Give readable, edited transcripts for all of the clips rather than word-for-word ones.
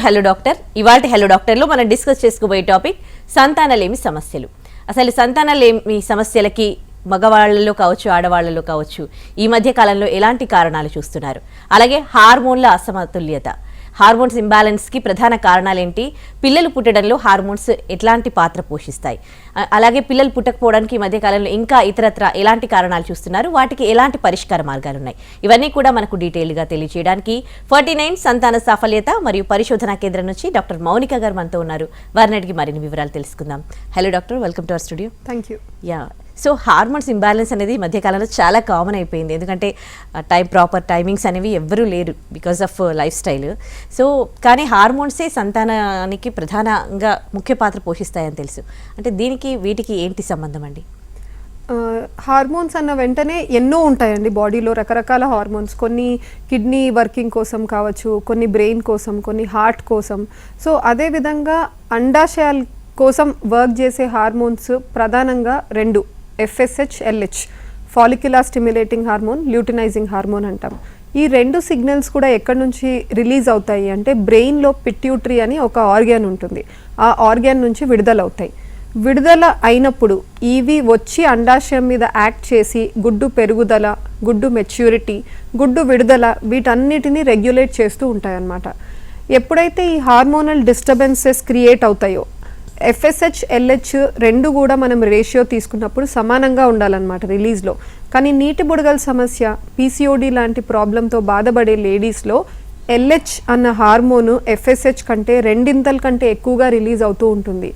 Hello doctor. ఇవాళ hello డాక్టర్లో మనం discuss చేసుకోబోయే టాపిక్ సంతానలేమి సమస్యలు. అసలు సంతానలేమి సమస్యలకి మగవాళ్ళలో కావచ్చు, ఆడవాళ్లలో కావచ్చు ఈ మధ్య కాలంలో ఎలాంటి కారణాలు చూస్తున్నారు? అలాగే హార్మోన్ల అసమతుల్యత, హార్మోన్స్ ఇంబ్యాలెన్స్కి ప్రధాన కారణాలేంటి? పిల్లలు పుట్టడంలో హార్మోన్స్ ఎట్లాంటి పాత్ర పోషిస్తాయి? అలాగే పిల్లలు పుట్టకపోవడానికి ఈ మధ్య కాలంలో ఇంకా ఇతరత్ర ఎలాంటి కారణాలు చూస్తున్నారు? వాటికి ఎలాంటి పరిష్కార మార్గాలు ఉన్నాయి? ఇవన్నీ కూడా మనకు డీటెయిల్గా తెలియజేయడానికి 49 సంతాన సాఫల్యత మరియు పరిశోధనా కేంద్రం నుంచి డాక్టర్ మౌనిక గారు మనతో ఉన్నారు. వారిని అడిగి మరిన్ని వివరాలు తెలుసుకుందాం. Hello doctor, welcome to our studio. Thank you. Yeah, so hormones imbalance అనేది ఈ మధ్యకాలంలో చాలా కామన్ అయిపోయింది. ఎందుకంటే ప్రాపర్ టైమింగ్స్ అనేవి ఎవ్వరూ లేరు because of life style. So కానీ హార్మోన్సే సంతానానికి ప్రధానంగా ముఖ్య పాత్ర పోషిస్తాయని తెలుసు. అంటే దీనికి వీటికి ఏంటి సంబంధం అండి? హార్మోన్స్ అన్న వెంటనే ఎన్నో ఉంటాయండి బాడీలో, రకరకాల హార్మోన్స్. కొన్ని కిడ్నీ వర్కింగ్ కోసం కావచ్చు, కొన్ని బ్రెయిన్ కోసం, కొన్ని హార్ట్ కోసం. సో అదేవిధంగా అండాశయాల కోసం వర్క్ చేసే హార్మోన్స్ ప్రధానంగా రెండు, FSH, LH, follicular stimulating hormone, luteinising hormone అంటాం. ఈ రెండు సిగ్నల్స్ కూడా ఎక్కడి నుంచి రిలీజ్ అవుతాయి అంటే బ్రెయిన్లో పిట్యూటరీ అని ఒక ఆర్గాన్ ఉంటుంది, ఆ ఆర్గాన్ నుంచి విడుదలవుతాయి. విడుదల అయినప్పుడు ఇవి వచ్చి అండాశయం మీద యాక్ట్ చేసి గుడ్డు పెరుగుదల, గుడ్డు మెచ్యూరిటీ, గుడ్డు విడుదల వీటన్నిటిని రెగ్యులేట్ చేస్తూ ఉంటాయన్నమాట. ఎప్పుడైతే ఈ హార్మోనల్ డిస్టర్బెన్సెస్ క్రియేట్ అవుతాయో, FSH, LH రెండు కూడా మనం రేషియో తీసుకున్నప్పుడు సమానంగా ఉండాలన్నమాట రిలీజ్లో. కానీ నీటి బుడగల సమస్య, PCOD లాంటి ప్రాబ్లంతో బాధపడే లేడీస్లో LH అన్న హార్మోను FSH కంటే రెండింతల కంటే ఎక్కువగా రిలీజ్ అవుతూ ఉంటుంది.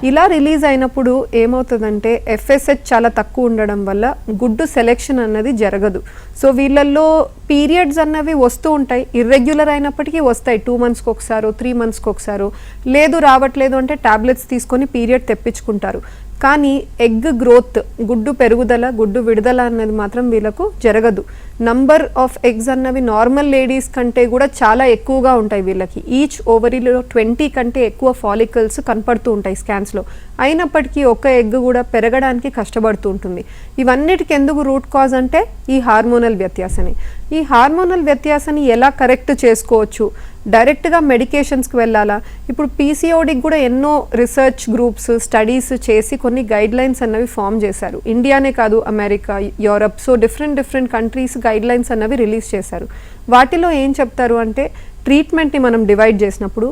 ఇలా రిలీజ్ అయినప్పుడు ఏమవుతుందంటే FSH చాలా తక్కువ ఉండడం వల్ల గుడ్డు సెలెక్షన్ అన్నది జరగదు. సో వీళ్ళల్లో పీరియడ్స్ అన్నవి వస్తూ ఉంటాయి, ఇర్రెగ్యులర్ అయినప్పటికీ వస్తాయి. 2 monthsకి ఒకసారో 3 monthsకి ఒకసారో. లేదు రావట్లేదు అంటే టాబ్లెట్స్ తీసుకొని పీరియడ్ తెప్పించుకుంటారు. కానీ ఎగ్ గ్రోత్, గుడ్డు పెరుగుదల, గుడ్డు విడుదల అన్నది మాత్రం వీళ్ళకు జరగదు. నంబర్ ఆఫ్ ఎగ్స్ అన్నవి నార్మల్ లేడీస్ కంటే కూడా చాలా ఎక్కువగా ఉంటాయి వీళ్ళకి. ఈచ్ ఓవరీలో 20 కంటే ఎక్కువ ఫాలికల్స్ కనపడుతూ ఉంటాయి స్కాన్స్లో. అయినప్పటికీ ఒక ఎగ్ కూడా పెరగడానికి కష్టపడుతూ ఉంటుంది. ఇవన్నిటికి ఎందుకు రూట్ కాజ్ అంటే ఈ హార్మోనల్ వ్యత్యాసని. ఈ హార్మోనల్ వ్యత్యాసాన్ని ఎలా కరెక్ట్ చేసుకోవచ్చు? డైరెక్ట్గా మెడికేషన్స్కి వెళ్ళాలా? ఇప్పుడు PCODకి కూడా ఎన్నో రీసెర్చ్ గ్రూప్స్ స్టడీస్ చేసి కొన్ని గైడ్ లైన్స్ అన్నవి ఫామ్ చేశారు. ఇండియానే కాదు, America, Europe, so different countries guide lines అన్నవి రిలీజ్ చేశారు. వాటిలో ఏం చెప్తారు అంటే ట్రీట్మెంట్ని మనం డివైడ్ చేసినప్పుడు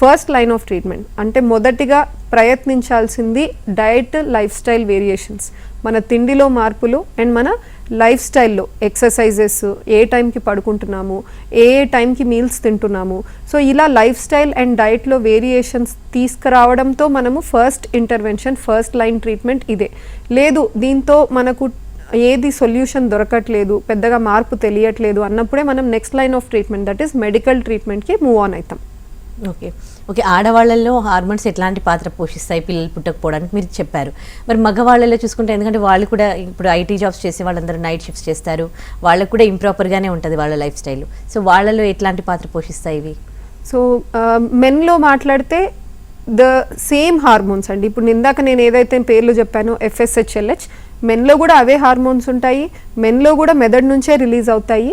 ఫస్ట్ లైన్ ఆఫ్ ట్రీట్మెంట్ అంటే మొదటిగా ప్రయత్నించాల్సింది డయట్, లైఫ్ స్టైల్ వేరియేషన్స్, మన తిండిలో మార్పులు అండ్ మన లైఫ్ స్టైల్లో ఎక్సర్సైజెస్, ఏ టైంకి పడుకుంటున్నాము, ఏ టైంకి మీల్స్ తింటున్నాము. సో ఇలా లైఫ్ స్టైల్ అండ్ డైట్లో వేరియేషన్స్ తీసుకురావడంతో మనము first intervention, first line treatment ఇదే. లేదు దీంతో మనకు ఏది సొల్యూషన్ దొరకట్లేదు, పెద్దగా మార్పు తెలియట్లేదు అన్నప్పుడే మనం next line of treatment, that is medical ట్రీట్మెంట్కి మూవ్ ఆన్ అవుతాం. ఓకే, ఆడవాళ్ళల్లో హార్మోన్స్ ఎట్లాంటి పాత్ర పోషిస్తాయి పిల్లలు పుట్టకపోవడానికి మీరు చెప్పారు. మరి మగవాళ్ళలో చూసుకుంటే, ఎందుకంటే వాళ్ళు కూడా ఇప్పుడు IT జాబ్స్ చేసే వాళ్ళందరూ నైట్ షిఫ్ట్స్ చేస్తారు, వాళ్ళకు కూడా ఇంప్రాపర్గానే ఉంటుంది వాళ్ళ లైఫ్ స్టైల్. సో వాళ్ళలో ఎట్లాంటి పాత్ర పోషిస్తాయి ఇవి? సో మెన్లో మాట్లాడితే ద సేమ్ హార్మోన్స్ అండి. ఇప్పుడు ఇందాక నేను ఏదైతే పేర్లు చెప్పానో FSH, LH, మెన్లో కూడా అవే హార్మోన్స్ ఉంటాయి. మెన్లో కూడా మెదడు నుంచే రిలీజ్ అవుతాయి.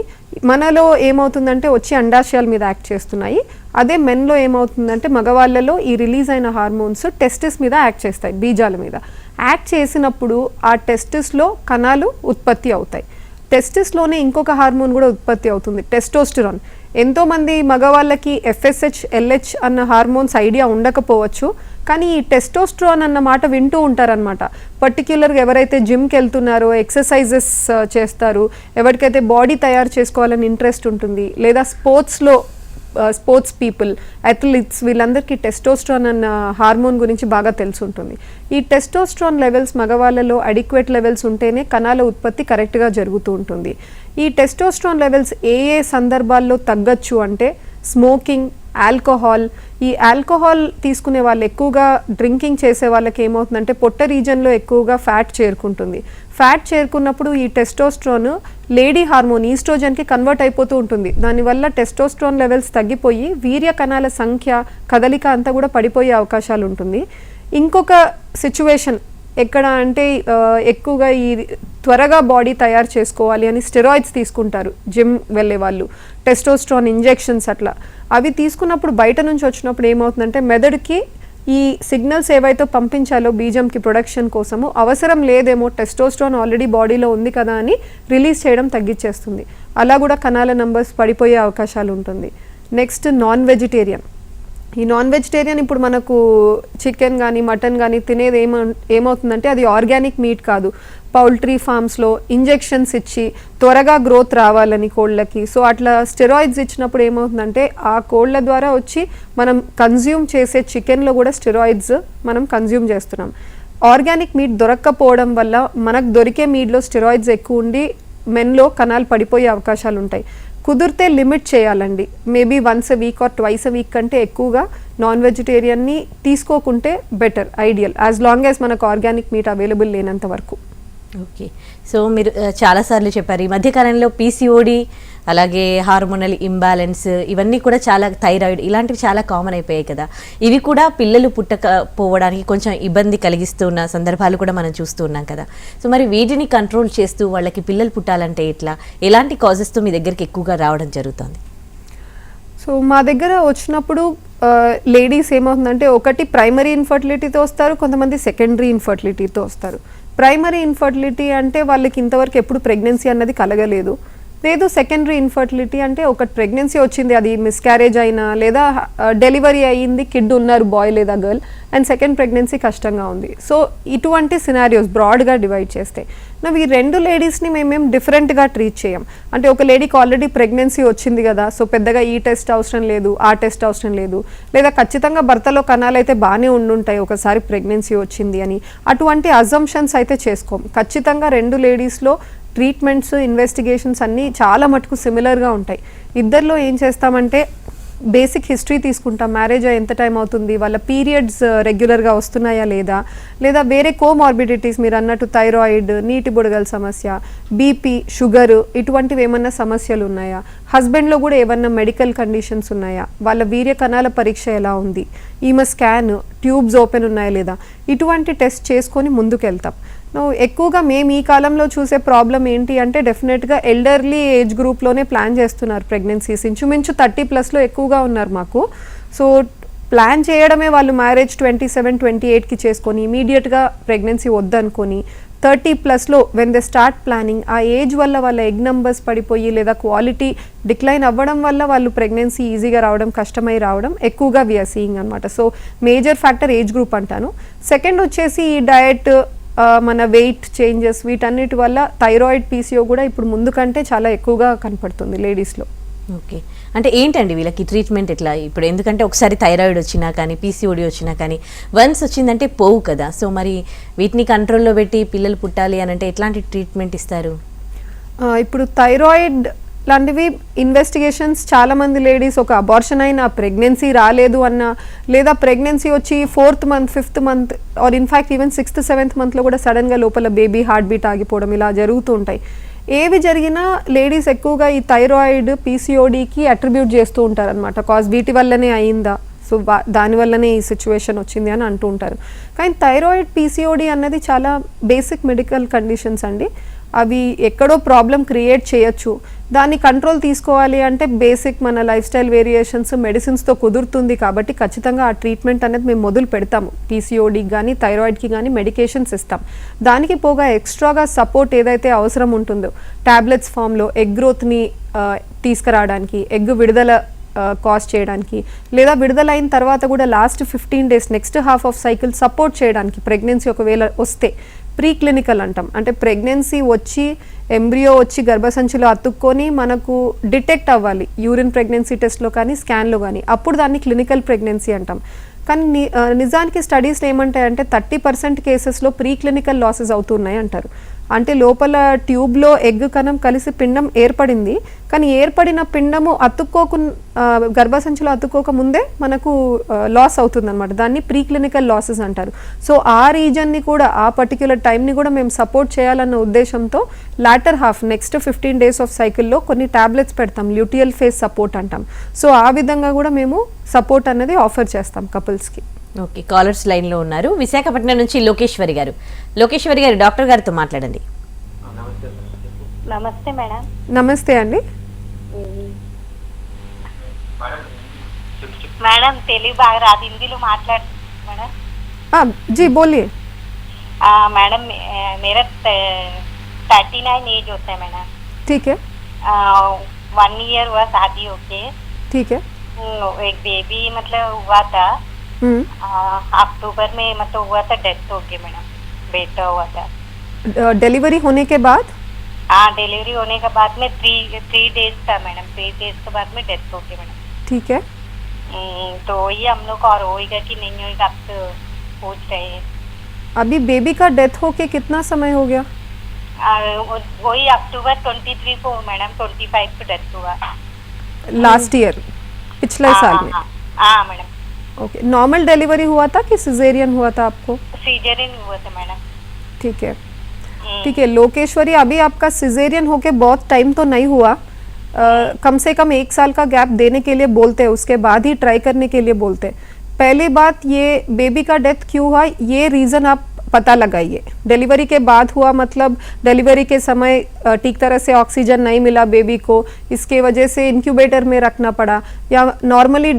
మనలో ఏమవుతుందంటే వచ్చి అండాశయాల మీద యాక్ట్ చేస్తున్నాయి. అదే మెన్లో ఏమవుతుందంటే మగవాళ్ళలో ఈ రిలీజ్ అయిన హార్మోన్స్ టెస్టిస్ మీద యాక్ట్ చేస్తాయి, బీజాల మీద. యాక్ట్ చేసినప్పుడు ఆ టెస్టిస్లో కణాలు ఉత్పత్తి అవుతాయి. టెస్టిస్లోనే ఇంకొక హార్మోన్ కూడా ఉత్పత్తి అవుతుంది, టెస్టోస్టిరాన్. ఎంతోమంది మగవాళ్ళకి FSH, LH అన్న హార్మోన్స్ ఐడియా ఉండకపోవచ్చు, కానీ ఈ టెస్టోస్ట్రాన్ అన్న మాట వింటూ ఉంటారనమాట. పర్టిక్యులర్గా ఎవరైతే జిమ్కి వెళ్తున్నారో, ఎక్సర్సైజెస్ చేస్తారు, ఎవరికైతే బాడీ తయారు చేసుకోవాలని ఇంట్రెస్ట్ ఉంటుంది, లేదా స్పోర్ట్స్ పీపుల్, అథ్లీట్స్, వీళ్ళందరికీ టెస్టోస్ట్రాన్ అన్న హార్మోన్ గురించి బాగా తెలిసి ఉంటుంది. ఈ టెస్టోస్ట్రాన్ లెవెల్స్ మగవాళ్ళలో అడిక్వేట్ లెవెల్స్ ఉంటేనే కణాల ఉత్పత్తి కరెక్ట్గా జరుగుతూ ఉంటుంది. ఈ టెస్టోస్ట్రాన్ లెవెల్స్ ఏ సందర్భాల్లో తగ్గచ్చు అంటే స్మోకింగ్, ఆల్కహాల్. ఈ ఆల్కహాల్ తీసుకునే వాళ్ళు, ఎక్కువగా డ్రింకింగ్ చేసే వాళ్ళకి ఏమవుతుందంటే పొట్ట రీజన్లో ఎక్కువగా ఫ్యాట్ చేరుకుంటుంది. ఫ్యాట్ చేరుకున్నప్పుడు ఈ టెస్టోస్ట్రాన్ లేడీ హార్మోన్ ఈస్ట్రోజన్కి కన్వర్ట్ అయిపోతూ ఉంటుంది. దానివల్ల టెస్టోస్ట్రాన్ లెవెల్స్ తగ్గిపోయి వీర్య కణాల సంఖ్య, కదలిక అంతా కూడా పడిపోయే అవకాశాలు ఉంటుంది. ఇంకొక సిచ్యువేషన్ ఎక్కడ అంటే ఎక్కువగా ఈ త్వరగా బాడీ తయారు చేసుకోవాలి అని స్టెరాయిడ్స్ తీసుకుంటారు జిమ్ వెళ్ళే వాళ్ళు, టెస్టోస్ట్రాన్ ఇంజెక్షన్స్ అట్లా. అవి తీసుకున్నప్పుడు బయట నుంచి వచ్చినప్పుడు ఏమవుతుందంటే మెదడుకి ఈ సిగ్నల్స్ ఏవైతే పంపించాలో బీజంకి ప్రొడక్షన్ కోసము అవసరం లేదేమో, టెస్టోస్ట్రాన్ ఆల్రెడీ బాడీలో ఉంది కదా అని రిలీజ్ చేయడం తగ్గించేస్తుంది. అలా కూడా కణాల నంబర్స్ పడిపోయే అవకాశాలు ఉంటుంది. Next non vegetarian. ఈ నాన్ వెజిటేరియన్ ఇప్పుడు మనకు చికెన్ కానీ మటన్ కానీ తినేది ఏమవుతుందంటే అది ఆర్గానిక్ మీట్ కాదు, పౌల్ట్రీ ఫామ్స్లో ఇంజెక్షన్స్ ఇచ్చి త్వరగా గ్రోత్ రావాలని కోళ్ళకి. సో అట్లా స్టెరాయిడ్స్ ఇచ్చినప్పుడు ఏమవుతుందంటే ఆ కోళ్ళ ద్వారా వచ్చి మనం కన్జ్యూమ్ చేసే చికెన్లో కూడా స్టెరాయిడ్స్ మనం కన్జ్యూమ్ చేస్తున్నాం. ఆర్గానిక్ మీట్ దొరక్కపోవడం వల్ల మనకు దొరికే మీట్లో స్టెరాయిడ్స్ ఎక్కువ ఉండి మెన్లో కణాలు పడిపోయే అవకాశాలు ఉంటాయి. కుదిరితే లిమిట్ చేయాలండి. Maybe once a week or twice a week కంటే ఎక్కువగా నాన్ వెజిటేరియన్ని తీసుకోకుంటే better, ideal, as long as మనకు ఆర్గానిక్ మీట్ అవైలబుల్ లేనంత వరకు. ఓకే, సో మీరు చాలాసార్లు చెప్పారు ఈ మధ్యకాలంలో పీసీఓడి, అలాగే హార్మోనల్ ఇంబ్యాలెన్స్, ఇవన్నీ కూడా చాలా, థైరాయిడ్, ఇలాంటివి చాలా కామన్ అయిపోయాయి కదా. ఇవి కూడా పిల్లలు పుట్టకపోవడానికి కొంచెం ఇబ్బంది కలిగిస్తున్న సందర్భాలు కూడా మనం చూస్తూ ఉన్నాం కదా. సో మరి వీటిని కంట్రోల్ చేస్తూ వాళ్ళకి పిల్లలు పుట్టాలంటే ఎట్లా, ఎలాంటి కాజెస్తో మీ దగ్గరికి ఎక్కువగా రావడం జరుగుతుంది? సో మా దగ్గర వచ్చినప్పుడు లేడీస్ ఏమవుతుందంటే ఒకటి ప్రైమరీ ఇన్ఫర్టిలిటీతో వస్తారు, కొంతమంది సెకండరీ ఇన్ఫర్టిలిటీతో వస్తారు. ప్రైమరీ ఇన్ఫర్టిలిటీ అంటే వాళ్ళకి ఇంతవరకు ఎప్పుడు ప్రెగ్నెన్సీ అన్నది కలగలేదు. లేదు సెకండరీ ఇన్ఫర్టిలిటీ అంటే ఒక ప్రెగ్నెన్సీ వచ్చింది, అది మిస్క్యారేజ్ అయినా లేదా డెలివరీ అయ్యింది, కిడ్ ఉన్నారు బాయ్ లేదా గర్ల్, అండ్ సెకండ్ ప్రెగ్నెన్సీ కష్టంగా ఉంది. సో ఇటువంటి సినారియోస్ బ్రాడ్గా డివైడ్ చేస్తే ఈ రెండు లేడీస్ని మేమేం డిఫరెంట్గా ట్రీట్ చేయం. అంటే ఒక లేడీకి ఆల్రెడీ ప్రెగ్నెన్సీ వచ్చింది కదా, సో పెద్దగా ఈ టెస్ట్ అవసరం లేదు, ఆ టెస్ట్ అవసరం లేదు, లేదా ఖచ్చితంగా భర్తలో కణాలు అయితే బాగానే ఉండుంటాయి ఒకసారి ప్రెగ్నెన్సీ వచ్చింది అని, అటువంటి అజంప్షన్స్ అయితే చేసుకోం. ఖచ్చితంగా రెండు లేడీస్లో ట్రీట్మెంట్స్, ఇన్వెస్టిగేషన్స్ అన్నీ చాలా మటుకు సిమిలర్గా ఉంటాయి. ఇద్దరిలో ఏం చేస్తామంటే బేసిక్ హిస్టరీ తీసుకుంటాం, మ్యారేజ్ ఎంత టైం అవుతుంది, వాళ్ళ పీరియడ్స్ రెగ్యులర్గా వస్తున్నాయా లేదా వేరే కోమార్బిడిటీస్ మీరు అన్నట్టు థైరాయిడ్, నీటి బుడగల సమస్య, బీపీ, షుగర్, ఇటువంటివి ఏమన్నా సమస్యలు ఉన్నాయా, హస్బెండ్లో కూడా ఏమన్నా మెడికల్ కండిషన్స్ ఉన్నాయా, వాళ్ళ వీర్య కణాల పరీక్ష ఎలా ఉంది, ఈమె స్కాన్, ట్యూబ్స్ ఓపెన్ ఉన్నాయా లేదా, ఇటువంటి టెస్ట్ చేసుకొని ముందుకెళ్తాం. ఎక్కువగా మేము ఈ కాలంలో చూసే ప్రాబ్లం ఏంటి అంటే డెఫినెట్గా ఎల్డర్లీ ఏజ్ గ్రూప్లోనే ప్లాన్ చేస్తున్నారు ప్రెగ్నెన్సీస్. ఇంచుమించు 30+ ఎక్కువగా ఉన్నారు మాకు. సో ప్లాన్ చేయడమే వాళ్ళు మ్యారేజ్ 27, 28కి చేసుకొని ఇమీడియట్గా ప్రెగ్నెన్సీ వద్దనుకొని 30+ వెన్ దే స్టార్ట్ ప్లానింగ్, ఆ ఏజ్ వల్ల వాళ్ళ ఎగ్ నంబర్స్ పడిపోయి లేదా క్వాలిటీ డిక్లైన్ అవ్వడం వల్ల వాళ్ళు ప్రెగ్నెన్సీ ఈజీగా రావడం, కష్టమై రావడం ఎక్కువగా వీఆర్ సీయింగ్ అనమాట. So major factor age group అంటాను. సెకండ్ వచ్చేసి ఈ డయట్, మన వెయిట్ చేంజెస్, వీటన్నిటి వల్ల థైరాయిడ్, పీసీఓ కూడా ఇప్పుడు ముందు కంటే చాలా ఎక్కువగా కనపడుతుంది లేడీస్లో. ఓకే, అంటే ఏంటండి వీళ్ళకి ట్రీట్మెంట్ ఎట్లా? ఇప్పుడు ఎందుకంటే ఒకసారి థైరాయిడ్ వచ్చినా కానీ పీసీఓడి వచ్చినా కానీ వన్స్ వచ్చిందంటే పోవు కదా. సో మరి వీటిని కంట్రోల్లో పెట్టి పిల్లలు పుట్టాలి అని అంటే ఎట్లాంటి ట్రీట్మెంట్ ఇస్తారు? ఇప్పుడు థైరాయిడ్ లాంటివి ఇన్వెస్టిగేషన్స్ చాలామంది లేడీస్ ఒక అబార్షన్ అయినా ప్రెగ్నెన్సీ రాలేదు అన్న, లేదా ప్రెగ్నెన్సీ వచ్చి 4th month, 5th month or in fact even 6th, 7th మంత్లో కూడా సడన్గా లోపల బేబీ హార్ట్ బీట్ ఆగిపోవడం ఇలా జరుగుతూ ఉంటాయి. ఏవి జరిగినా లేడీస్ ఎక్కువగా ఈ థైరాయిడ్, పీసీఓడికి అట్రిబ్యూట్ చేస్తూ ఉంటారు అనమాట. కాజ్ వీటి వల్లనే అయిందా, సో దానివల్లనే ఈ సిచ్యువేషన్ వచ్చింది అని అంటూ ఉంటారు. కానీ థైరాయిడ్, పీసీఓడి అన్నది చాలా బేసిక్ మెడికల్ కండిషన్స్ అండి. అవి ఎక్కడో ప్రాబ్లం క్రియేట్ చేయొచ్చు. దాన్ని కంట్రోల్ తీసుకోవాలి అంటే బేసిక్ మన లైఫ్ స్టైల్ వేరియేషన్స్, మెడిసిన్స్తో కుదురుతుంది. కాబట్టి ఖచ్చితంగా ఆ ట్రీట్మెంట్ అనేది మేము మొదలు పెడతాము. పీసీఓడికి కానీ థైరాయిడ్కి కానీ మెడికేషన్స్ ఇస్తాం. దానికి పోగా ఎక్స్ట్రాగా సపోర్ట్ ఏదైతే అవసరం ఉంటుందో ట్యాబ్లెట్స్ ఫామ్లో ఎగ్ గ్రోత్ని తీసుకురావడానికి, ఎగ్ విడుదల కాస్ట్ చేయడానికి, లేదా విడుదలైన తర్వాత కూడా last 15 days next half of cycle support చేయడానికి, ప్రెగ్నెన్సీ ఒకవేళ వస్తే ప్రీ క్లినికల్ అంటాం. అంటే ప్రెగ్నెన్సీ వచ్చి ఎంబ్రియో వచ్చి గర్భసంచిలో అతుక్కొని మనకు డిటెక్ట్ అవ్వాలి యూరిన్ ప్రెగ్నెన్సీ టెస్ట్లో కానీ స్కాన్లో కానీ, అప్పుడు దాన్ని క్లినికల్ ప్రెగ్నెన్సీ అంటాం. కానీ నిజానికి స్టడీస్లో ఏమంటాయంటే 30% కేసెస్లో ప్రీ క్లినికల్ లాసెస్ అవుతున్నాయి అంటారు. అంటే లోపల ట్యూబ్లో ఎగ్ కణం కలిసి పిండం ఏర్పడింది, కానీ ఏర్పడిన పిండము గర్భసంచిలో అతుక్కోక ముందే మనకు లాస్ అవుతుంది అనమాట. దాన్ని ప్రీ క్లినికల్ లాసెస్ అంటారు. సో ఆ రీజన్ని కూడా, ఆ పర్టిక్యులర్ టైంని కూడా మేము సపోర్ట్ చేయాలన్న ఉద్దేశంతో later half next 15 days of సైకిల్లో కొన్ని టాబ్లెట్స్ పెడతాం, ల్యూటియల్ ఫేజ్ సపోర్ట్ అంటాం. సో ఆ విధంగా కూడా మేము సపోర్ట్ అనేది ఆఫర్ చేస్తాం కపుల్స్కి. ఓకే, కాలర్స్ లైన్లో ఉన్నారు. విశాఖపట్నం నుంచి లోకేశ్వరి గారు. లోకేశ్వరి గారు, డాక్టర్ గారితో మాట్లాడండి. నమస్తే మేడం. నమస్తే అండి. మేడం తెలుగు బాగా రాదు, హిందీలో మాట్లాడుతున్నాను మేడం. जी बोलिए. मैडम मेरा 39 एज होता है मैडम. ठीक है. 1 ईयर हुआ शादी होके. ठीक है. एक बेबी मतलब हुआ था. हम्म. अक्टूबर में मतलब हुआ था, डेथ हो गई मैडम. बेटा हुआ था. डिलीवरी होने के बाद? हाँ, डिलीवरी होने के बाद में 3 डेज था मैडम. 3 डेज के बाद में डेथ हो गई मैडम. ठीक है. तो वही हम लोग और होएगा कि नहीं होएगा आप तो पूछ रहे हैं. अभी बेबी का डेथ होके कितना समय हो गया? वही अक्टूबर 23 को मैडम, 25 को डेथ हुआ. लास्ट ईयर, पिछले साल में? हाँ मैडम. ओके. नॉर्मल डिलीवरी हुआ था कि सिजेरियन हुआ था आपको? सीजरियन हुआ था मैडम. ठीक है. ठीक है लोकेश्वरी, अभी आपका सिजेरियन होके बहुत टाइम तो नहीं हुआ. कम से कम 1 साल का गैप देने के लिए बोलते हैं, उसके बाद ही ट्राई करने के लिए बोलते हैं. पहली बात, ये बेबी का डेथ क्यों हुआ ये रीज़न आप पता लगाइए. डिलीवरी के बाद हुआ मतलब डिलीवरी के समय ठीक तरह से ऑक्सीजन नहीं मिला बेबी को, इसके वजह से इंक्यूबेटर में रखना पड़ा, या नॉर्मली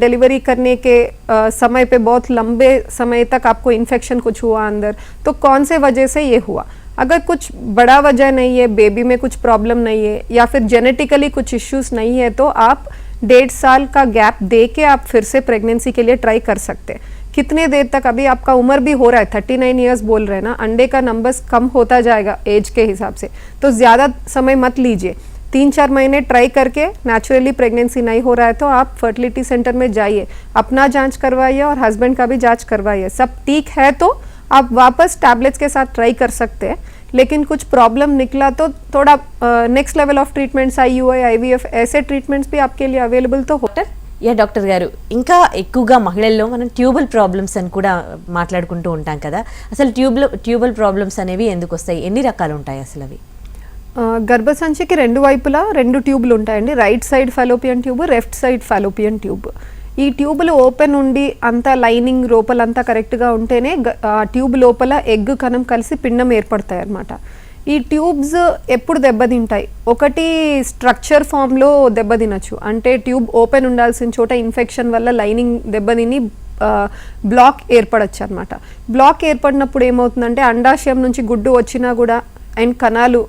डिलीवरी करने के समय पे बहुत लंबे समय तक आपको इन्फेक्शन कुछ हुआ अंदर, तो कौन से वजह से ये हुआ. अगर कुछ बड़ा वजह नहीं है, बेबी में कुछ प्रॉब्लम नहीं है या फिर जेनेटिकली कुछ इश्यूज नहीं है, तो आप 1.5 साल का गैप दे के आप फिर से प्रेगनेंसी के लिए ट्राई कर सकते हैं. कितने देर तक, अभी आपका उम्र भी हो रहा है, 39 ईयर्स बोल रहे हैं ना, अंडे का नंबर्स कम होता जाएगा एज के हिसाब से, तो ज़्यादा समय मत लीजिए. 3-4 महीने ट्राई करके नेचुरली प्रेगनेंसी नहीं हो रहा है तो आप फर्टिलिटी सेंटर में जाइए, अपना जांच करवाइए और हस्बैंड का भी जांच करवाइए. सब ठीक है तो आप वापस टैबलेट्स के साथ ट्राई कर सकते हैं. लेकिन कुछ प्रॉब्लम निकला तो थोड़ा next level of treatments, IUI, IVF ऐसे ट्रीटमेंट्स भी आपके लिए अवेलेबल तो हो. డాక్టర్ గారు, ఇంకా ఎక్కువగా మహిళల్లో మనం ట్యూబల్ ప్రాబ్లమ్స్ అని కూడా మాట్లాడుకుంటూ ఉంటాం కదా, అసలు ట్యూబల్ ప్రాబ్లమ్స్ అనేవి ఎందుకు వస్తాయి, ఎన్ని రకాలు ఉంటాయి అసలు అవి? గర్భసంచికి 2 వైపులా 2 ట్యూబ్లు ఉంటాయండి. Right side Fallopian tube, left side Fallopian tube. ఈ ట్యూబ్లు ఓపెన్ ఉండి అంతా లైనింగ్ లోపలంతా కరెక్ట్గా ఉంటేనే ట్యూబ్ లోపల ఎగ్ కణం కలిసి పిండం ఏర్పడతాయి అన్నమాట. ఈ ట్యూబ్స్ ఎప్పుడు దెబ్బతింటాయి, ఒకటి స్ట్రక్చర్ ఫామ్లో దెబ్బతినచ్చు, అంటే ట్యూబ్ ఓపెన్ ఉండాల్సిన చోట ఇన్ఫెక్షన్ వల్ల లైనింగ్ దెబ్బతిని బ్లాక్ ఏర్పడచ్చు అనమాట. బ్లాక్ ఏర్పడినప్పుడు ఏమవుతుందంటే అండాశయం నుంచి గుడ్డు వచ్చినా కూడా అండ్ కణాలు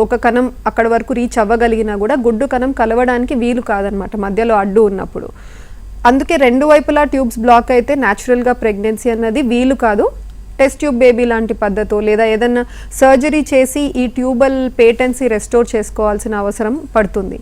ఒక కణం అక్కడ వరకు రీచ్ అవ్వగలిగినా కూడా గుడ్డు కణం కలవడానికి వీలు కాదనమాట మధ్యలో అడ్డు ఉన్నప్పుడు. అందుకే 2 వైపులా ట్యూబ్స్ బ్లాక్ అయితే న్యాచురల్గా ప్రెగ్నెన్సీ అన్నది వీలు కాదు. టెస్ట్ ట్యూబ్ బేబీ లాంటి పద్ధతో లేదా ఏదన్నా సర్జరీ చేసి ఈ ట్యూబల్ పేటెన్సీ రెస్టోర్ చేసుకోవాల్సిన అవసరం పడుతుంది.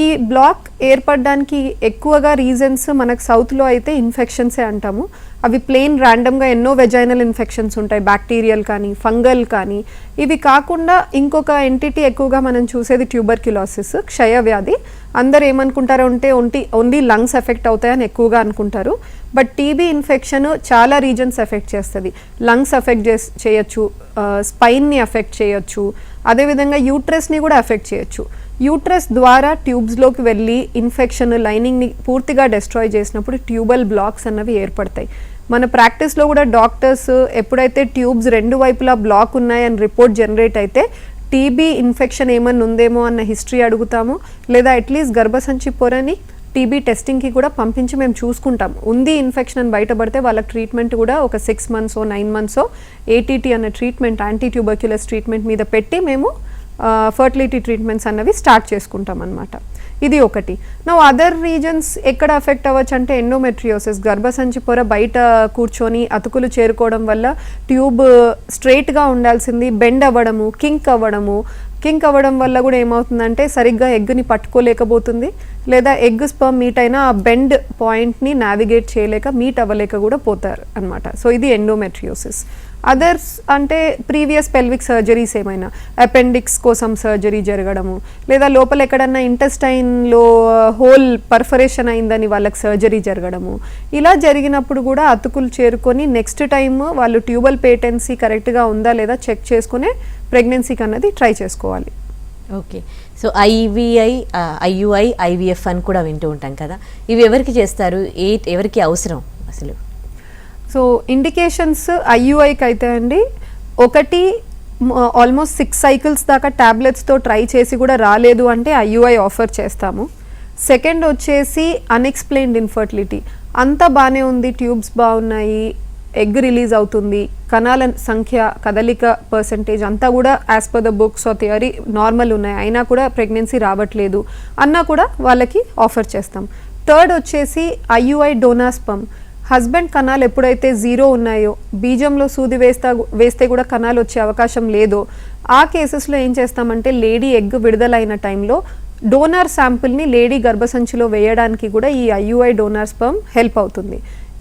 ఈ బ్లాక్ ఏర్పడడానికి ఎక్కువగా రీజన్స్ మనకు సౌత్లో అయితే ఇన్ఫెక్షన్సే అంటాము. అవి ప్లెయిన్ ర్యాండమ్గా ఎన్నో వెజైనల్ ఇన్ఫెక్షన్స్ ఉంటాయి, బ్యాక్టీరియల్ కానీ ఫంగల్ కానీ. ఇవి కాకుండా ఇంకొక ఎంటిటీ ఎక్కువగా మనం చూసేది ట్యూబర్క్యులోసిస్, క్షయవ్యాధి. అందరు ఏమనుకుంటారు అంటే ఓన్లీ లంగ్స్ ఎఫెక్ట్ అవుతాయని ఎక్కువగా అనుకుంటారు. బట్ టీబీ ఇన్ఫెక్షన్ చాలా రీజన్స్ ఎఫెక్ట్ చేస్తుంది. లంగ్స్ ఎఫెక్ట్ చేయొచ్చు, స్పైన్ని ఎఫెక్ట్ చేయొచ్చు, అదేవిధంగా యూట్రస్ని కూడా ఎఫెక్ట్ చేయొచ్చు. యూట్రస్ ద్వారా ట్యూబ్స్లోకి వెళ్ళి ఇన్ఫెక్షన్ లైనింగ్ని పూర్తిగా డెస్ట్రాయ్ చేసినప్పుడు ట్యూబల్ బ్లాక్స్ అన్నవి ఏర్పడతాయి. మన ప్రాక్టీస్లో కూడా డాక్టర్స్ ఎప్పుడైతే ట్యూబ్స్ 2 వైపులా బ్లాక్ ఉన్నాయని రిపోర్ట్ జనరేట్ అయితే టీబీ ఇన్ఫెక్షన్ ఏమన్నా ఉందేమో అన్న హిస్టరీ అడుగుతాము, లేదా అట్లీస్ట్ గర్భసంచి పొరని టీబీ టెస్టింగ్కి కూడా పంపించి మేము చూసుకుంటాం. ఉంది ఇన్ఫెక్షన్ అని బయటపడితే వాళ్ళకి ట్రీట్మెంట్ కూడా ఒక 6 మంత్స్ 9 మంత్స్ ATT అన్న ట్రీట్మెంట్, యాంటీ ట్యూబర్క్యులస్ ట్రీట్మెంట్ మీద పెట్టి మేము ఫర్టిలిటీ ట్రీట్మెంట్స్ అన్నవి స్టార్ట్ చేసుకుంటాం అన్నమాట. ఇది ఒకటి. నా అదర్ రీజన్స్ ఎక్కడ అఫెక్ట్ అవ్వచ్చు అంటే ఎండోమెట్రియోసిస్, గర్భసంచి పొర బయట కూర్చొని అతుకులు చేరుకోవడం వల్ల ట్యూబ్ స్ట్రైట్గా ఉండాల్సింది బెండ్ అవ్వడము, కింక్ అవ్వడం వల్ల కూడా ఏమవుతుందంటే సరిగ్గా ఎగ్ని పట్టుకోలేకపోతుంది, లేదా ఎగ్ స్పర్మ్ మీట్ అయినా ఆ బెండ్ పాయింట్ని నావిగేట్ చేయలేక మీట్ అవ్వలేక కూడా పోతారు అనమాట. సో ఇది ఎండోమెట్రియోసిస్. అదర్స్ అంటే ప్రీవియస్ పెల్విక్ సర్జరీస్, ఏమైనా అపెండిక్స్ కోసం సర్జరీ జరగడము, లేదా లోపల ఎక్కడన్నా ఇంటెస్టైన్లో హోల్ పర్ఫరేషన్ అయిందని వాళ్ళకి సర్జరీ జరగడము. ఇలా జరిగినప్పుడు కూడా అతుకులు చేరుకొని నెక్స్ట్ టైం వాళ్ళు ట్యూబల్ పేటెన్సీ కరెక్ట్గా ఉందా లేదా చెక్ చేసుకునే ప్రెగ్నెన్సీకి అన్నది ట్రై చేసుకోవాలి. ఓకే. సో IUI, IVF అని కూడా వింటూ ఉంటాం కదా, ఇవి ఎవరికి చేస్తారు, ఎవరికి అవసరం అసలు? సో ఇండికేషన్స్ IUIకి అయితే అండి, ఒకటి ఆల్మోస్ట్ 6 సైకిల్స్ దాకా ట్యాబ్లెట్స్తో ట్రై చేసి కూడా రాలేదు అంటే ఐయుఐ ఆఫర్ చేస్తాము. సెకండ్ వచ్చేసి అన్ఎక్స్ప్లెయిన్డ్ ఇన్ఫర్టిలిటీ, అంతా బాగానే ఉంది, ట్యూబ్స్ బాగున్నాయి, ఎగ్ రిలీజ్ అవుతుంది, కణాల సంఖ్య కదలిక పర్సంటేజ్ అంతా కూడా as per the books or theory normal ఉన్నాయి, అయినా కూడా ప్రెగ్నెన్సీ రావట్లేదు అన్నా కూడా వాళ్ళకి ఆఫర్ చేస్తాం. థర్డ్ వచ్చేసి ఐయుఐ డోనార్ స్పర్మ్, హస్బెండ్ కణాలు ఎప్పుడైతే 0 ఉన్నాయో, బీజంలో సూది వేస్తే కూడా కణాలు వచ్చే అవకాశం లేదో, ఆ కేసెస్లో ఏం చేస్తామంటే లేడీ ఎగ్ విడుదలైన టైంలో డోనార్ శాంపుల్ని లేడీ గర్భసంచిలో వేయడానికి కూడా ఈ ఐయుఐ డోనార్ స్పర్మ్ హెల్ప్ అవుతుంది.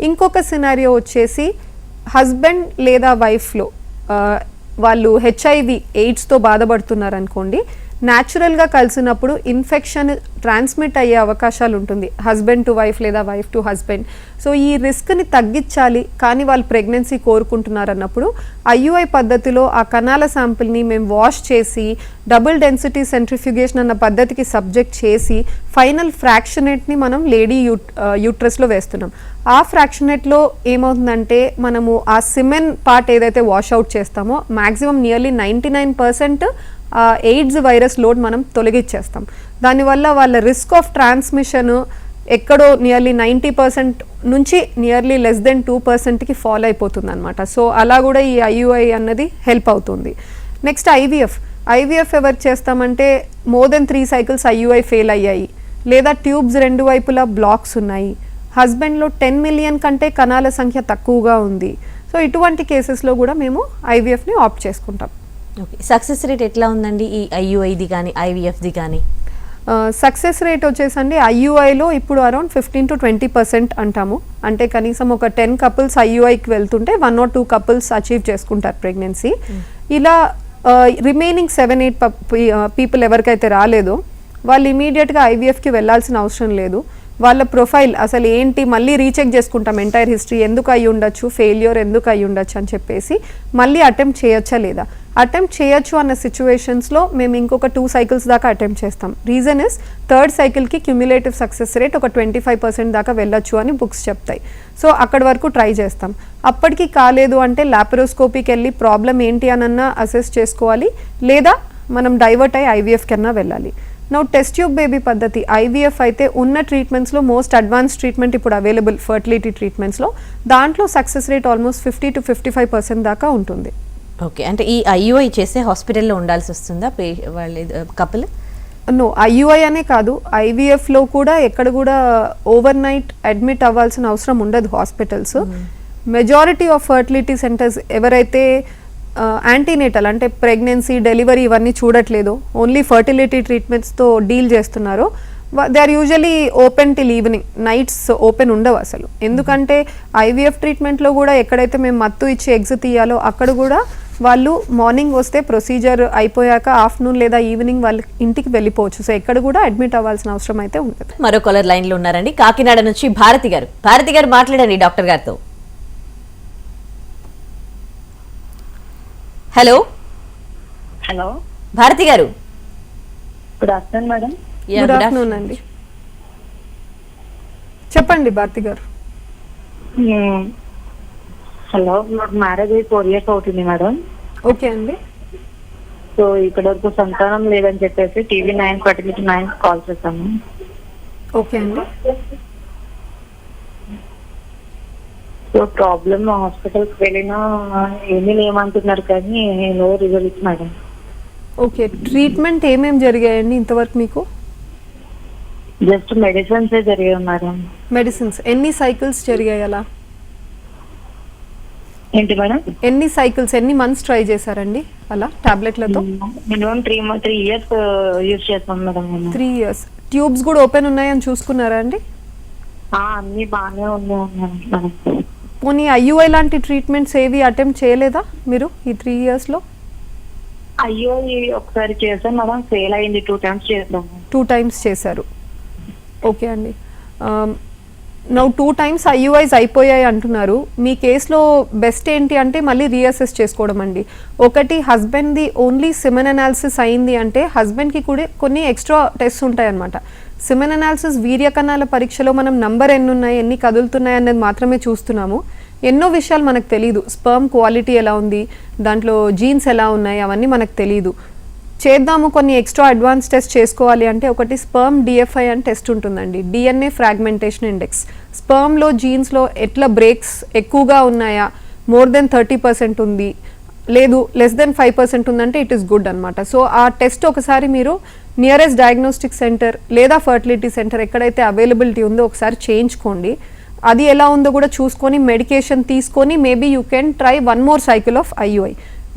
ఇంకొక సినారియో వచ్చేసి హస్బెండ్ లేదా వైఫ్లో వాళ్ళు హెచ్ఐవి ఎయిడ్స్తో బాధపడుతున్నారు అనుకోండి, న్యాచురల్గా కలిసినప్పుడు ఇన్ఫెక్షన్ ట్రాన్స్మిట్ అయ్యే అవకాశాలు ఉంటుంది, హస్బెండ్ టు వైఫ్ లేదా వైఫ్ టు హస్బెండ్. సో ఈ రిస్క్ని తగ్గించాలి కానీ వాళ్ళు ప్రెగ్నెన్సీ కోరుకుంటున్నారు అన్నప్పుడు ఐయుఐ పద్ధతిలో ఆ కణాల శాంపిల్ని మేము వాష్ చేసి డబుల్ డెన్సిటీ సెంట్రిఫ్యూగేషన్ అన్న పద్ధతికి సబ్జెక్ట్ చేసి ఫైనల్ ఫ్రాక్షనేట్ని మనం లేడీ యూట్రస్లో వేస్తున్నాం. ఆ ఫ్రాక్షనేట్లో ఏమవుతుందంటే మనము ఆ సిమెన్ పార్ట్ ఏదైతే వాష్అవుట్ చేస్తామో maximum nearly 99% AIDS virus load మనం తొలగించేస్తాం. దానివల్ల వాళ్ళ రిస్క్ ఆఫ్ ట్రాన్స్మిషన్ ఎక్కడో నియర్లీ 90% నుంచి నియర్లీ లెస్ దెన్ 2%కి ఫాల్ అయిపోతుంది అనమాట. సో అలా కూడా ఈ ఐయుఐ అన్నది హెల్ప్ అవుతుంది. నెక్స్ట్ ఐవీఎఫ్ ఎవరు చేస్తామంటే more than 3 cycles IUI fail అయ్యాయి, లేదా ట్యూబ్స్ 2 వైపులా బ్లాక్స్ ఉన్నాయి, హస్బెండ్లో 10 మిలియన్ కంటే కణాల సంఖ్య తక్కువగా ఉంది. సో ఇటువంటి కేసెస్లో కూడా మేము ఐవీఎఫ్ని ఆప్ట్ చేసుకుంటాం. ఓకే, సక్సెస్ రేట్ ఎట్లా ఉందండి ఈ ఐయుఐది కానీ ఐవీఎఫ్ది కానీ? సక్సెస్ రేట్ వచ్చేసండి ఐయుఐలో ఇప్పుడు అరౌండ్ 15 to 20% అంటాము. అంటే కనీసం ఒక 10 కపుల్స్ ఐయుఐకి వెళ్తుంటే 1 or 2 కపుల్స్ అచీవ్ చేసుకుంటారు ప్రెగ్నెన్సీ. ఇలా రిమైనింగ్ 7-8 పీపుల్ ఎవరికైతే రాలేదో వాళ్ళు ఇమీడియట్గా ఐవీఎఫ్కి వెళ్ళాల్సిన అవసరం లేదు. వాళ్ళ ప్రొఫైల్ అసలు ఏంటి మళ్ళీ రీచెక్ చేసుకుంటాం, ఎంటైర్ హిస్టరీ ఎందుకు అయ్యి ఉండొచ్చు, ఫెయిల్యూర్ ఎందుకు అయ్యి ఉండొచ్చు అని చెప్పేసి మళ్ళీ అటెంప్ట్ చేయొచ్చా లేదా. అటెంప్ట్ చేయొచ్చు అన్న సిచ్యువేషన్స్లో మేము ఇంకొక 2 సైకిల్స్ దాకా అటెంప్ట్ చేస్తాం. రీజన్ ఇస్ థర్డ్ సైకిల్కి క్యుములేటివ్ సక్సెస్ రేట్ ఒక 25% దాకా వెళ్ళొచ్చు అని బుక్స్ చెప్తాయి. సో అక్కడి వరకు ట్రై చేస్తాం. అప్పటికి కాలేదు అంటే లాపరోస్కోపీకి వెళ్ళి ప్రాబ్లం ఏంటి అనన్నా అసెస్ చేసుకోవాలి, లేదా మనం డైవర్ట్ అయ్యి ఐవీఎఫ్ కన్నా వెళ్ళాలి. నౌ టెస్ట్ ట్యూబ్ బేబీ పద్ధతి ఐవీఎఫ్ అయితే ఉన్న ట్రీట్మెంట్స్లో మోస్ట్ అడ్వాన్స్ ట్రీట్మెంట్ ఇప్పుడు అవైలబుల్ ఫర్టిలిటీ ట్రీట్మెంట్స్లో, దాంట్లో సక్సెస్ రేట్ ఆల్మోస్ట్ 50 to 55% దాకా ఉంటుంది. ఓకే, అంటే ఈ ఐయుఐ చేసే హాస్పిటల్లో ఉండాల్సి వస్తుందా వాళ్ళ కపుల్? నో, ఐయుఐ అనే కాదు, ఐవీఎఫ్లో కూడా ఎక్కడ కూడా ఓవర్ నైట్ అడ్మిట్ అవ్వాల్సిన అవసరం ఉండదు hospitals. Majority of fertility centres ఎవరైతే యాంటీనేటల్ అంటే ప్రెగ్నెన్సీ డెలివరీ ఇవన్నీ చూడట్లేదు, ఓన్లీ ఫర్టిలిటీ ట్రీట్మెంట్స్తో డీల్ చేస్తున్నారో they are usually open till evening, nights open ఉండవు అసలు. ఎందుకంటే ఐవీఎఫ్ ట్రీట్మెంట్లో కూడా ఎక్కడైతే మేము మత్తు ఇచ్చి ఎగ్స్ తీయాలో అక్కడ కూడా వాళ్ళు మార్నింగ్ వస్తే ప్రొసీజర్ అయిపోయాక ఆఫ్టర్నూన్ లేదా ఈవినింగ్ వాళ్ళ ఇంటికి వెళ్ళిపోవచ్చు. సో ఎక్కడ కూడా అడ్మిట్ అవ్వాల్సిన అవసరం అయితే ఉంటుంది. మరో కాలర్ లైన్లో ఉన్నారండి, కాకినాడ నుంచి భారతి గారు మాట్లాడండి డాక్టర్ గారితో. హలో హలో భారతి గారు. Good afternoon madam. Good afternoon అండి, చెప్పండి భారతి గారు. హలో, నాకు మ్యారేజ్ అయ్యి 4 years అవుతుంది మేడం. ఓకే అండి. సో ఇక్కడ వరకు సంతానం లేదని చెప్పేసి TV9 ఫర్టిలిటీ 9 కాల్ చేశాము. ఓకే అండి. సో ప్రాబ్లమ్ హాస్పిటల్కి వెళ్ళినా ఏమీ లేమంటున్నారు కానీ no result madam. Okay, treatment ఏమేమి జరిగాయండి ఇంతవరకు మీకు? జస్ట్ మెడిసిన్స్ జరిగాయి మేడం. మెడిసిన్స్ ఎన్ని సైకిల్స్ జరిగాయి అలా? ఏంటి మేడం? ఎన్ని సైకిల్స్ ఎన్ని మంత్స్ ట్రై చేశారండి అలా టాబ్లెట్లతో? మినిమం 3 years యూజ్ చేస్తాం మేడం. 3 years. ట్యూబ్స్ కూడా ఓపెన్ ఉన్నాయని చూసుకున్నారా అండి? అన్ని బాగానే ఉన్నాయి మేడం. పోనీ ఐయుఐ లాంటి ట్రీట్మెంట్స్ ఏవి అటెంప్ట్ చేయలేదా మీరు ఈ 3 yearsలో? అయ్యో ఒకసారి చేసాం మేడం, ఫెయిల్ అయింది. 2 times చేసాము. 2 times చేశారు. ఓకే అండి. నౌ 2 times ఐయుఐస్ అయిపోయాయి అంటున్నారు. మీ కేసులో బెస్ట్ ఏంటి అంటే మళ్ళీ రీఅసెస్ చేసుకోవడం అండి. ఒకటి, హస్బెండ్ది ఓన్లీ సిమెన్ అనాలిసిస్ అయింది అంటే హస్బెండ్కి కూడా కొన్ని ఎక్స్ట్రా టెస్ట్ ఉంటాయన్నమాట. సిమెన్ అనాలిసిస్ వీర్య కణాల పరీక్షలో మనం నంబర్ ఎన్ని ఉన్నాయి, ఎన్ని కదులుతున్నాయి అనేది మాత్రమే చూస్తున్నాము. ఎన్నో విషయాలు మనకు తెలియదు. స్పర్మ్ క్వాలిటీ ఎలా ఉంది, దాంట్లో జీన్స్ ఎలా ఉన్నాయి, అవన్నీ మనకు తెలియదు. చేద్దాము కొన్ని ఎక్స్ట్రా అడ్వాన్స్ టెస్ట్ చేసుకోవాలి అంటే ఒకటి స్పర్మ్ డిఎఫ్ఐ అని టెస్ట్ ఉంటుందండి, డిఎన్ఏ ఫ్రాగ్మెంటేషన్ ఇండెక్స్. స్పర్మ్లో జీన్స్లో ఎట్లా బ్రేక్స్ ఎక్కువగా ఉన్నాయా, మోర్ దెన్ 30% ఉంది, లేదు లెస్ దెన్ 5% ఉందంటే ఇట్ ఈస్ గుడ్ అనమాట. సో ఆ టెస్ట్ ఒకసారి మీరు నియరెస్ట్ డయాగ్నోస్టిక్ సెంటర్ లేదా ఫర్టిలిటీ సెంటర్ ఎక్కడైతే అవైలబిలిటీ ఉందో ఒకసారి చేయించుకోండి. అది ఎలా ఉందో కూడా చూసుకొని మెడికేషన్ తీసుకొని maybe you can try 1 more cycle of IUI.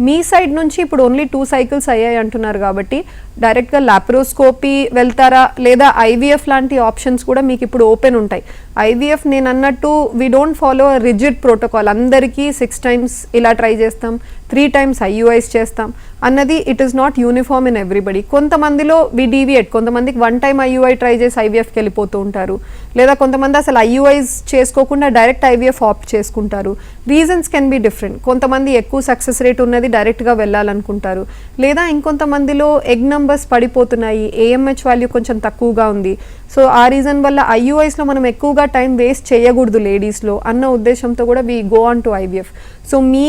Me side నుంచి ఇప్పుడు ఓన్లీ 2 cycles అయ్యాయి అంటున్నారు కాబట్టి డైరెక్ట్గా లాప్రోస్కోపీ వెళ్తారా లేదా IVF లాంటి ఆప్షన్స్ కూడా మీకు ఇప్పుడు ఓపెన్ ఉంటాయి. IVF నేను అన్నట్టు we don't follow rigid protocol, అందరికీ 6 times ఇలా ట్రై చేస్తాం, 3 times IUIs చేస్తాం అన్నది it is not uniform in everybody. కొంతమందిలో వి డీవియేట్, కొంతమందికి 1 time IUI ట్రై చేసి IVFకి వెళ్ళిపోతూ ఉంటారు, లేదా కొంతమంది అసలు IUIs చేసుకోకుండా డైరెక్ట్ IVF ఆప్ట్ చేసుకుంటారు. Reasons can be different. కొంతమంది ఎక్కువ సక్సెస్ రేట్ ఉన్నది డైరెక్ట్గా వెళ్ళాలనుకుంటారు, లేదా ఇంకొంతమందిలో ఎగ్ నంబర్స్ పడిపోతున్నాయి, AMH వాల్యూ కొంచెం తక్కువగా ఉంది, సో ఆ రీజన్ వల్ల IUIస్లో మనం ఎక్కువగా టైం వేస్ట్ చేయకూడదు లేడీస్లో అన్న ఉద్దేశంతో కూడా we go on to IVF. So మీ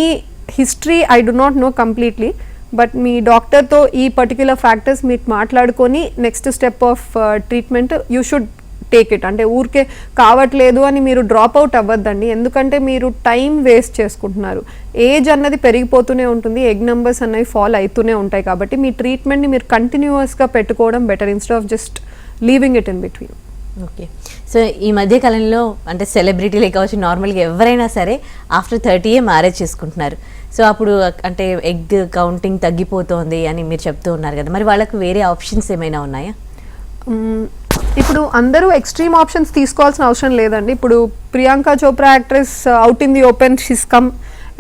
history I do not know completely, but మీ డాక్టర్తో ఈ పర్టిక్యులర్ ఫ్యాక్టర్స్ మీకు మాట్లాడుకొని next step of treatment you should take it. అంటే ఊరికే కావట్లేదు అని మీరు డ్రాప్ అవుట్ అవ్వద్దండి, ఎందుకంటే మీరు టైం వేస్ట్ చేసుకుంటున్నారు. ఏజ్ అన్నది పెరిగిపోతూనే ఉంటుంది, ఎగ్ నెంబర్స్ అన్నవి ఫాల్ అవుతూనే ఉంటాయి, కాబట్టి మీ ట్రీట్మెంట్ని మీరు కంటిన్యూస్గా పెట్టుకోవడం better instead of just leaving it in between. Okay. So ఈ మధ్య కాలంలో అంటే సెలబ్రిటీలే కావచ్చు, నార్మల్గా ఎవరైనా సరే ఆఫ్టర్ 30 మ్యారేజ్ చేసుకుంటున్నారు. సో అప్పుడు అంటే ఎగ్ కౌంటింగ్ తగ్గిపోతుంది అని మీరు చెప్తూ ఉన్నారు కదా, మరి వాళ్ళకు వేరే ఆప్షన్స్ ఏమైనా ఉన్నాయా? ఇప్పుడు అందరూ ఎక్స్ట్రీమ్ ఆప్షన్స్ తీసుకోవాల్సిన అవసరం లేదండి. ఇప్పుడు Priyanka Chopra actress out in the open she's come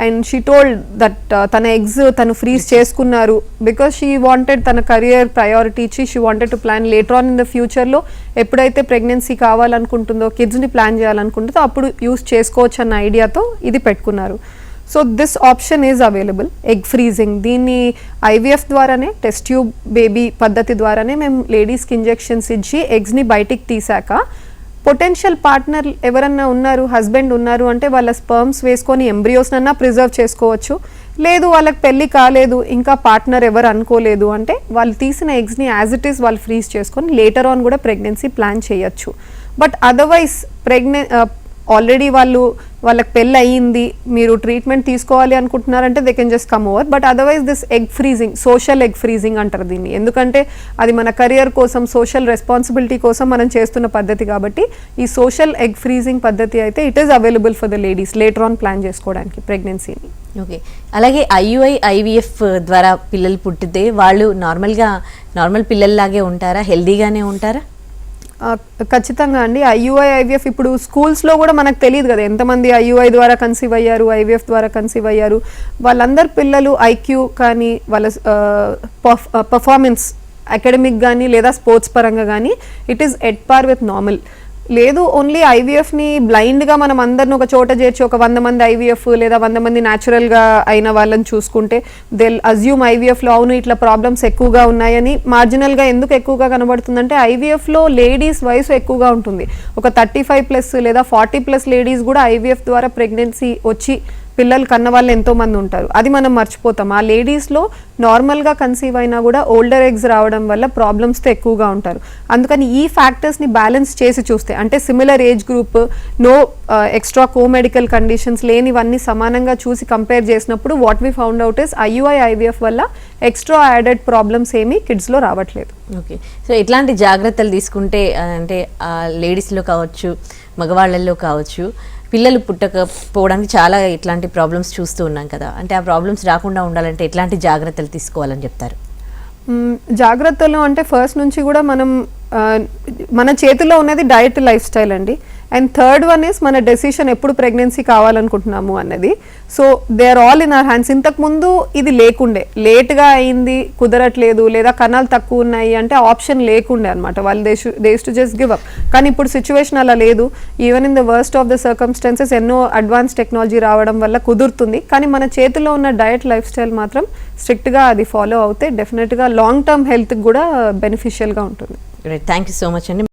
and she told that తన ఎగ్స్ తను ఫ్రీజ్ చేసుకున్నారు బికాస్ షీ వాంటెడ్ తన కెరియర్ ప్రయారిటీ ఇచ్చి she wanted to plan later on in the ఫ్యూచర్లో ఎప్పుడైతే ప్రెగ్నెన్సీ కావాలనుకుంటుందో, కిడ్స్ని ప్లాన్ చేయాలనుకుంటుందో అప్పుడు యూస్ చేసుకోవచ్చు అన్న ఐడియాతో ఇది పెట్టుకున్నారు. So this option is available, egg freezing. దీన్ని IVF ద్వారానే, టెస్ట్ ట్యూబ్ బేబీ పద్ధతి ద్వారానే మేము లేడీస్కి ఇంజెక్షన్స్ ఇచ్చి ఎగ్స్ని బయటికి తీసాక పొటెన్షియల్ పార్ట్నర్ ఎవరన్నా ఉన్నారు, హస్బెండ్ ఉన్నారు అంటే వాళ్ళ స్పర్మ్స్ వేసుకొని ఎంబ్రియోస్నన్నా ప్రిజర్వ్ చేసుకోవచ్చు. లేదు వాళ్ళకి పెళ్ళి కాలేదు, ఇంకా పార్ట్నర్ ఎవరు అనుకోలేదు అంటే వాళ్ళు తీసిన ఎగ్స్ని యాజ్ ఇట్ ఈస్ వాళ్ళు ఫ్రీజ్ చేసుకొని లేటర్ ఆన్ కూడా ప్రెగ్నెన్సీ ప్లాన్ చేయొచ్చు. బట్ అదర్వైజ్ ఆల్రెడీ వాళ్ళకి పెళ్ళి అయ్యింది, మీరు ట్రీట్మెంట్ తీసుకోవాలి అనుకుంటున్నారంటే they can just come over. But otherwise this egg freezing, social egg freezing అంటారు దీన్ని, ఎందుకంటే అది మన కెరియర్ కోసం, సోషల్ రెస్పాన్సిబిలిటీ కోసం మనం చేస్తున్న పద్ధతి కాబట్టి ఈ సోషల్ ఎగ్ ఫ్రీజింగ్ పద్ధతి అయితే it is available for the ladies later on plan చేసుకోవడానికి ప్రెగ్నెన్సీని. ఓకే. అలాగే IUI IVF ద్వారా పిల్లలు పుట్టితే వాళ్ళు నార్మల్ పిల్లల్లాగే ఉంటారా, హెల్దీగానే ఉంటారా? ఖచ్చితంగా అండి. IUI IVF ఇప్పుడు స్కూల్స్లో కూడా మనకు తెలియదు కదా ఎంతమంది IUI ద్వారా కన్సీవ్ అయ్యారు, IVF ద్వారా కన్సీవ్ అయ్యారు. వాళ్ళందరు పిల్లలు IQ కానీ వాళ్ళ పర్ఫార్మెన్స్ అకాడమిక్ కానీ లేదా స్పోర్ట్స్ పరంగా కానీ it is at par with normal. లేదు ఓన్లీ IVFని బ్లైండ్గా మనం అందరిని ఒక చోట చేర్చి ఒక 100 మంది IVF లేదా 100 మంది న్యాచురల్గా అయిన వాళ్ళని చూసుకుంటే దిల్ అజ్యూమ్ IVFలో అవును ఇట్లా ప్రాబ్లమ్స్ ఎక్కువగా ఉన్నాయని. మార్జినల్గా ఎందుకు ఎక్కువగా కనబడుతుందంటే IVFలో లేడీస్ వయసు ఎక్కువగా ఉంటుంది, ఒక 35+ లేదా 40+ లేడీస్ కూడా IVF ద్వారా ప్రెగ్నెన్సీ వచ్చి పిల్లలు కన్న వాళ్ళు ఎంతోమంది ఉంటారు, అది మనం మర్చిపోతాం. ఆ లేడీస్లో నార్మల్గా కన్సీవ్ అయినా కూడా ఓల్డర్ ఎగ్స్ రావడం వల్ల ప్రాబ్లమ్స్తో ఎక్కువగా ఉంటారు. అందుకని ఈ ఫ్యాక్టర్స్ని బ్యాలెన్స్ చేసి చూస్తే అంటే similar age group, no extra comedical conditions లేనివన్నీ సమానంగా చూసి కంపేర్ చేసినప్పుడు what we found out is IUI IVF వల్ల ఎక్స్ట్రా యాడెడ్ ప్రాబ్లమ్స్ ఏమీ కిడ్స్లో రావట్లేదు. ఓకే. సో ఇట్లాంటి జాగ్రత్తలు తీసుకుంటే అంటే లేడీస్లో కావచ్చు, మగవాళ్ళల్లో కావచ్చు, పిల్లలు పుట్టకపోవడానికి చాలా ఇట్లాంటి ప్రాబ్లమ్స్ చూస్తూ ఉన్నాం కదా, అంటే ఆ ప్రాబ్లమ్స్ రాకుండా ఉండాలంటే ఎట్లాంటి జాగ్రత్తలు తీసుకోవాలని చెప్తారు? జాగ్రత్తలు అంటే ఫస్ట్ నుంచి కూడా మన చేతిలో ఉన్నది డయట్, లైఫ్ స్టైల్ అండి. అండ్ థర్డ్ వన్ ఇస్ మన డెసిషన్ ఎప్పుడు ప్రెగ్నెన్సీ కావాలనుకుంటున్నాము అన్నది. So they are all in our hands. ఇంతకుముందు ఇది లేకుండే, లేట్గా అయింది, కుదరట్లేదు లేదా కణాలు తక్కువ ఉన్నాయి అంటే ఆప్షన్ లేకుండే అనమాట, వాళ్ళు they to just give up. కానీ ఇప్పుడు సిచ్యువేషన్ అలా లేదు. Even in the worst of the circumstances ఎన్నో అడ్వాన్స్ టెక్నాలజీ రావడం వల్ల కుదురుతుంది. కానీ మన చేతిలో ఉన్న డయట్, లైఫ్ స్టైల్ మాత్రం స్ట్రిక్ట్గా అది ఫాలో అవుతే డెఫినెట్గా లాంగ్ టర్మ్ హెల్త్కి కూడా బెనిఫిషియల్గా ఉంటుంది. థ్యాంక్ యూ సో మచ్ అండి.